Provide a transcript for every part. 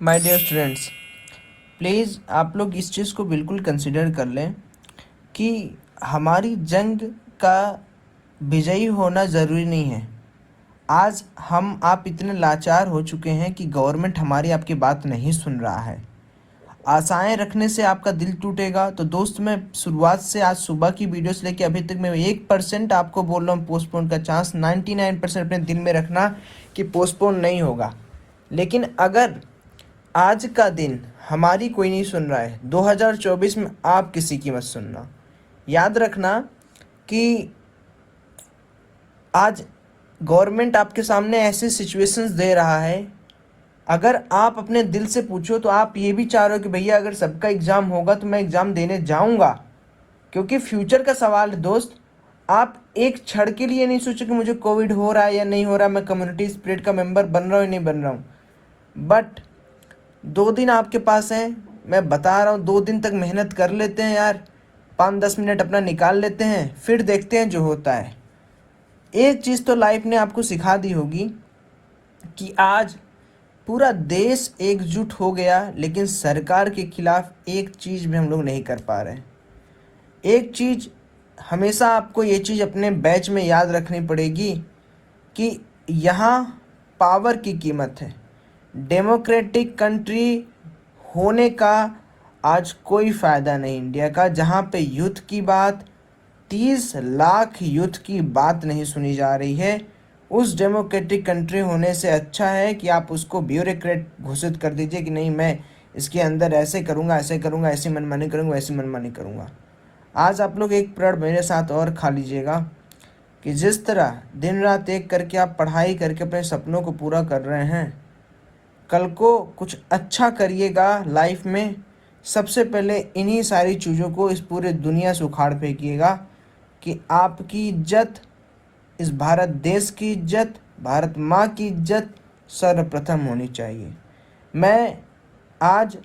My dear students, please आप लोग इस चीज़ को बिल्कुल कंसिडर कर लें कि हमारी जंग का विजयी होना ज़रूरी नहीं है। आज हम आप इतने लाचार हो चुके हैं कि गवर्नमेंट हमारी आपकी बात नहीं सुन रहा है। आशाएं रखने से आपका दिल टूटेगा। तो दोस्त, मैं शुरुआत से आज सुबह की वीडियोस लेके अभी तक मैं 1% आपको बोल रहा हूँ पोस्टपोन का चांस, 99% अपने दिल में रखना कि पोस्टपोन नहीं होगा। लेकिन अगर आज का दिन हमारी कोई नहीं सुन रहा है, 2024 में आप किसी की मत सुनना। याद रखना कि आज गवर्नमेंट आपके सामने ऐसी सिचुएशंस दे रहा है। अगर आप अपने दिल से पूछो तो आप ये भी चाह रहे हो कि भैया अगर सबका एग्ज़ाम होगा तो मैं एग्ज़ाम देने जाऊंगा, क्योंकि फ्यूचर का सवाल है दोस्त। आप एक क्षण के लिए नहीं सोचो कि मुझे कोविड हो रहा है या नहीं हो रहा, मैं कम्युनिटी स्पिरिट का मेंबर बन रहा हूँ या नहीं बन रहा हूँ। बट 2 दिन आपके पास हैं, मैं बता रहा हूँ, 2 दिन तक मेहनत कर लेते हैं यार, 5-10 मिनट अपना निकाल लेते हैं, फिर देखते हैं जो होता है। एक चीज़ तो लाइफ ने आपको सिखा दी होगी कि आज पूरा देश एकजुट हो गया, लेकिन सरकार के खिलाफ एक चीज़ भी हम लोग नहीं कर पा रहे। एक चीज़ हमेशा आपको ये चीज़ अपने बैच में याद रखनी पड़ेगी कि यहाँ पावर की कीमत है। डेमोक्रेटिक कंट्री होने का आज कोई फ़ायदा नहीं इंडिया का, जहाँ पे यूथ की बात, 30 लाख यूथ की बात नहीं सुनी जा रही है। उस डेमोक्रेटिक कंट्री होने से अच्छा है कि आप उसको ब्यूरोक्रेट घोषित कर दीजिए कि नहीं, मैं इसके अंदर ऐसे करूँगा, ऐसे करूँगा, ऐसी मनमानी करूँगा, वैसी मनमानी करूँगा। आज आप लोग एक पीरियड मेरे साथ और खा लीजिएगा कि जिस तरह दिन रात एक करके आप पढ़ाई करके अपने सपनों को पूरा कर रहे हैं, कल को कुछ अच्छा करिएगा लाइफ में। सबसे पहले इन्हीं सारी चीज़ों को इस पूरे दुनिया से उखाड़ फेंकिएगा कि आपकी इज्जत, इस भारत देश की इज्जत, भारत माँ की इज्जत सर्वप्रथम होनी चाहिए। मैं आज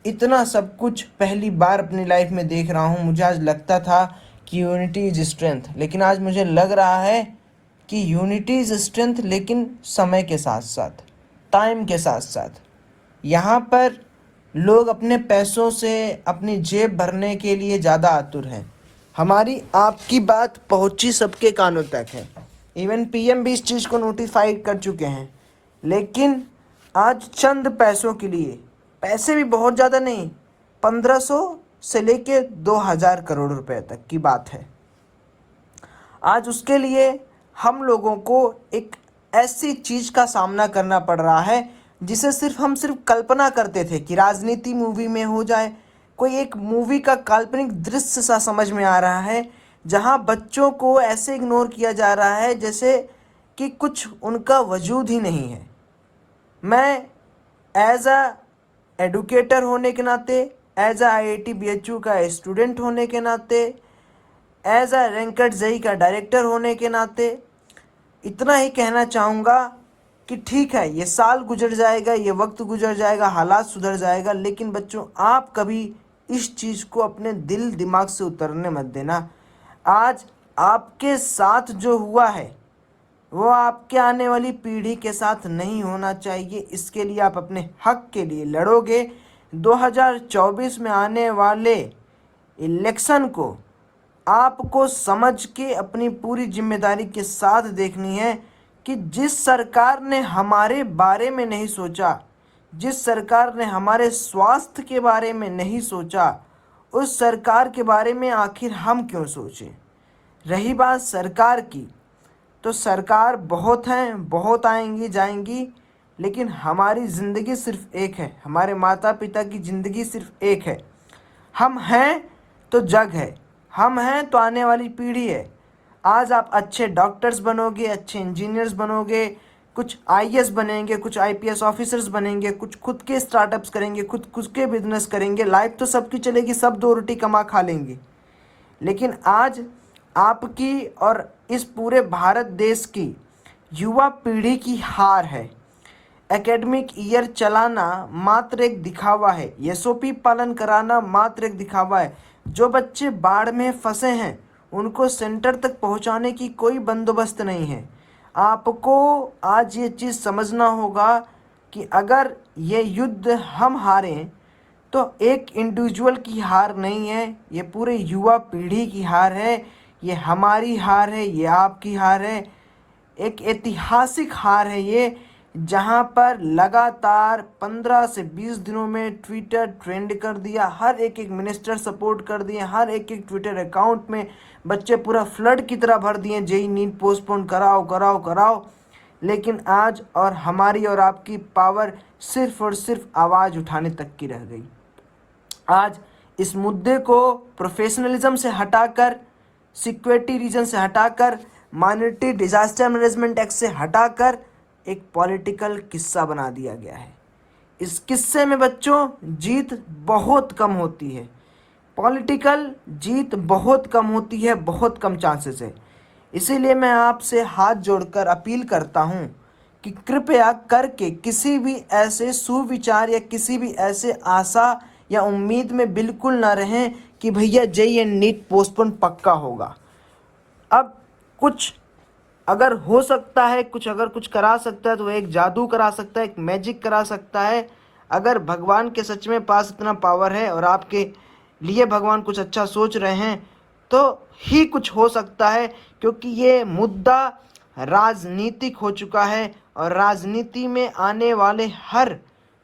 इतना सब कुछ पहली बार अपनी लाइफ में देख रहा हूँ। मुझे आज लगता था कि यूनिटी इज़ स्ट्रेंथ, लेकिन आज मुझे लग रहा है कि यूनिटी इज़ स्ट्रेंथ, लेकिन समय के साथ साथ, टाइम के साथ साथ। यहाँ पर लोग अपने पैसों से अपनी जेब भरने के लिए ज़्यादा आतुर हैं। हमारी आपकी बात पहुँची सबके कानों तक है, इवन पीएम भी इस चीज़ को नोटिफाइड कर चुके हैं। लेकिन आज चंद पैसों के लिए, पैसे भी बहुत ज़्यादा नहीं, 1500 से लेके 2000 करोड़ रुपए तक की बात है, आज उसके लिए हम लोगों को एक ऐसी चीज़ का सामना करना पड़ रहा है जिसे सिर्फ कल्पना करते थे कि राजनीति मूवी में हो जाए, कोई एक मूवी का काल्पनिक दृश्य सा समझ में आ रहा है, जहां बच्चों को ऐसे इग्नोर किया जा रहा है जैसे कि कुछ उनका वजूद ही नहीं है। मैं एज अ एडुकेटर होने के नाते, एज अ IIT BHU का स्टूडेंट होने के नाते, एज अ रैंकड जेई का डायरेक्टर होने के नाते इतना ही कहना चाहूँगा कि ठीक है, ये साल गुजर जाएगा, ये वक्त गुजर जाएगा, हालात सुधर जाएगा, लेकिन बच्चों आप कभी इस चीज़ को अपने दिल दिमाग से उतरने मत देना। आज आपके साथ जो हुआ है वो आपके आने वाली पीढ़ी के साथ नहीं होना चाहिए। इसके लिए आप अपने हक के लिए लड़ोगे। 2024 में आने वाले इलेक्शन को आपको समझ के अपनी पूरी जिम्मेदारी के साथ देखनी है कि जिस सरकार ने हमारे बारे में नहीं सोचा, जिस सरकार ने हमारे स्वास्थ्य के बारे में नहीं सोचा, उस सरकार के बारे में आखिर हम क्यों सोचें। रही बात सरकार की, तो सरकार बहुत हैं, बहुत आएंगी जाएंगी, लेकिन हमारी ज़िंदगी सिर्फ एक है, हमारे माता पिता की ज़िंदगी सिर्फ एक है। हम हैं तो जग है, हम हैं तो आने वाली पीढ़ी है। आज आप अच्छे डॉक्टर्स बनोगे, अच्छे इंजीनियर्स बनोगे, कुछ IAS बनेंगे, कुछ IPS ऑफिसर्स बनेंगे, कुछ खुद के स्टार्टअप्स करेंगे, खुद खुद के बिजनेस करेंगे, लाइफ तो सबकी चलेगी, सब 2 रोटी कमा खा लेंगे। लेकिन आज आपकी और इस पूरे भारत देश की युवा पीढ़ी की हार है। एकेडमिक ईयर चलाना मात्र एक दिखावा है, SOP पालन कराना मात्र एक दिखावा है। जो बच्चे बाढ़ में फंसे हैं उनको सेंटर तक पहुंचाने की कोई बंदोबस्त नहीं है। आपको आज ये चीज़ समझना होगा कि अगर ये युद्ध हम हारें तो एक इंडिविजुअल की हार नहीं है, ये पूरे युवा पीढ़ी की हार है, ये हमारी हार है, ये आपकी हार है। एक ऐतिहासिक हार है ये, जहां पर लगातार 15 से 20 दिनों में ट्विटर ट्रेंड कर दिया, हर एक एक मिनिस्टर सपोर्ट कर दिए, हर एक एक ट्विटर अकाउंट में बच्चे पूरा फ्लड की तरह भर दिए, जेई नीट पोस्टपोन कराओ कराओ कराओ। लेकिन आज और हमारी और आपकी पावर सिर्फ और सिर्फ आवाज़ उठाने तक की रह गई। आज इस मुद्दे को प्रोफेशनलिज्म से हटाकर, सिक्योरिटी रीजन से हटाकर, माइनॉरिटी डिजास्टर मैनेजमेंट एक्ट से हटाकर एक पॉलिटिकल किस्सा बना दिया गया है। इस किस्से में बच्चों जीत बहुत कम होती है, पॉलिटिकल जीत बहुत कम होती है, बहुत कम चांसेस है। इसीलिए मैं आपसे हाथ जोड़कर अपील करता हूँ कि कृपया करके किसी भी ऐसे सुविचार या किसी भी ऐसे आशा या उम्मीद में बिल्कुल ना रहें कि भैया जेईई एंड नीट पोस्टपोन पक्का होगा। अब कुछ अगर हो सकता है, कुछ अगर कुछ करा सकता है तो एक जादू करा सकता है, एक मैजिक करा सकता है। अगर भगवान के सच में पास इतना पावर है और आपके लिए भगवान कुछ अच्छा सोच रहे हैं तो ही कुछ हो सकता है, क्योंकि ये मुद्दा राजनीतिक हो चुका है और राजनीति में आने वाले हर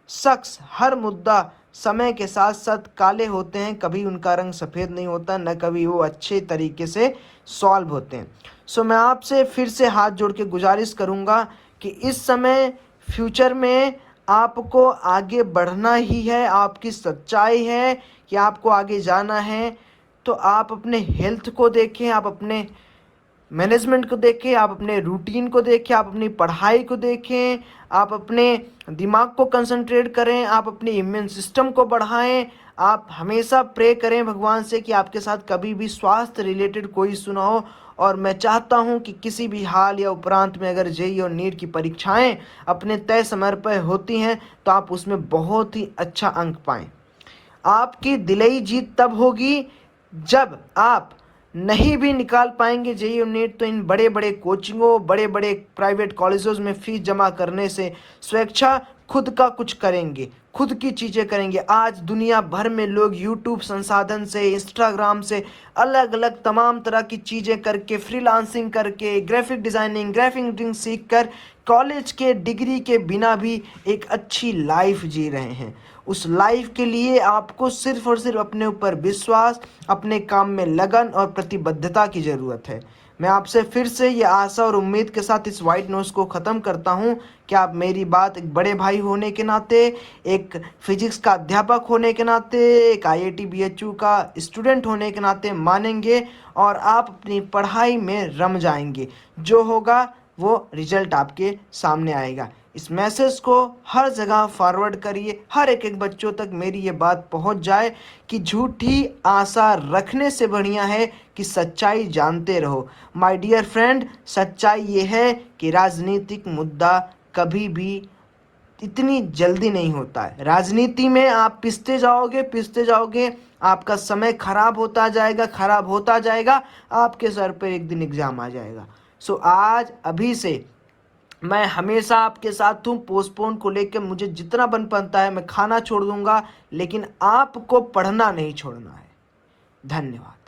शख्स, हर मुद्दा समय के साथ साथ काले होते हैं, कभी उनका रंग सफ़ेद नहीं होता, न कभी वो अच्छे तरीके से सॉल्व होते हैं। सो मैं आपसे फिर से हाथ जोड़ के गुजारिश करूँगा कि इस समय फ्यूचर में आपको आगे बढ़ना ही है, आपकी सच्चाई है कि आपको आगे जाना है। तो आप अपने हेल्थ को देखें, आप अपने मैनेजमेंट को देखें, आप अपने रूटीन को देखें, आप अपनी पढ़ाई को देखें, आप अपने दिमाग को कंसंट्रेट करें, आप अपने इम्यून सिस्टम को बढ़ाएं। आप हमेशा प्रे करें भगवान से कि आपके साथ कभी भी स्वास्थ्य रिलेटेड कोई इशू ना हो। और मैं चाहता हूं कि किसी भी हाल या उपरांत में अगर जेईई और नीट की परीक्षाएं अपने तय समय पर होती हैं तो आप उसमें बहुत ही अच्छा अंक पाएं। आपकी दिलाई जीत तब होगी जब आप नहीं भी निकाल पाएंगे जेईई और नीट, तो इन बड़े बड़े कोचिंगों, बड़े बड़े प्राइवेट कॉलेजों में फीस जमा करने से स्वेच्छा खुद का कुछ करेंगे, खुद की चीज़ें करेंगे। आज दुनिया भर में लोग यूट्यूब संसाधन से, इंस्टाग्राम से अलग अलग तमाम तरह की चीज़ें करके, फ्रीलांसिंग करके, ग्राफिक डिज़ाइनिंग सीख कर कॉलेज के डिग्री के बिना भी एक अच्छी लाइफ जी रहे हैं। उस लाइफ के लिए आपको सिर्फ और सिर्फ अपने ऊपर विश्वास, अपने काम में लगन और प्रतिबद्धता की ज़रूरत है। मैं आपसे फिर से ये आशा और उम्मीद के साथ इस वाइट नोट्स को ख़त्म करता हूँ कि आप मेरी बात एक बड़े भाई होने के नाते, एक फिजिक्स का अध्यापक होने के नाते, एक IIT BHU का स्टूडेंट होने के नाते मानेंगे और आप अपनी पढ़ाई में रम जाएंगे। जो होगा वो रिजल्ट आपके सामने आएगा। इस मैसेज को हर जगह फॉरवर्ड करिए, हर एक एक बच्चों तक मेरी ये बात पहुंच जाए कि झूठी आशा रखने से बढ़िया है कि सच्चाई जानते रहो। माय डियर फ्रेंड, सच्चाई ये है कि राजनीतिक मुद्दा कभी भी इतनी जल्दी नहीं होता है। राजनीति में आप पिसते जाओगे, आपका समय खराब होता जाएगा, खराब होता जाएगा, आपके सर पर एक दिन एग्ज़ाम आ जाएगा। सो आज अभी से मैं हमेशा आपके साथ हूँ। पोस्टपोन को लेकर मुझे जितना बन पाता है मैं खाना छोड़ दूंगा, लेकिन आपको पढ़ना नहीं छोड़ना है। धन्यवाद।